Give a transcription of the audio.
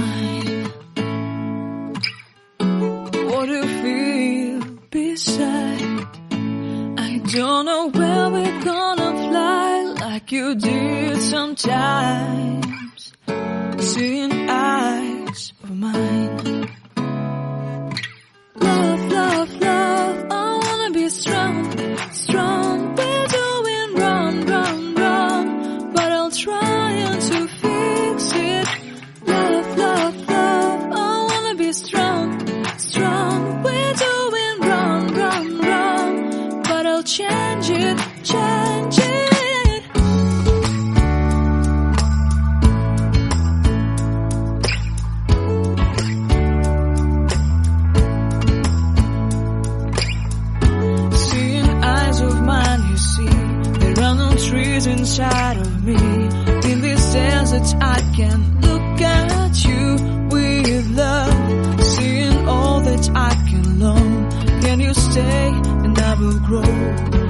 mine. What do you feel beside? I don't know where we're gonna fly like you did sometimes. Seeing eyes of mine. Love, love, love, I wanna be strong, strong. We're doing wrong, wrong, wrong, but I'll try to fix it. Love, love, love, I wanna be strong, strong. We're doing wrong, wrong, wrong, but I'll change it, change it. Trees inside of me. In this desert I can look at you with love. Seeing all that I can learn. Can you stay and I will grow?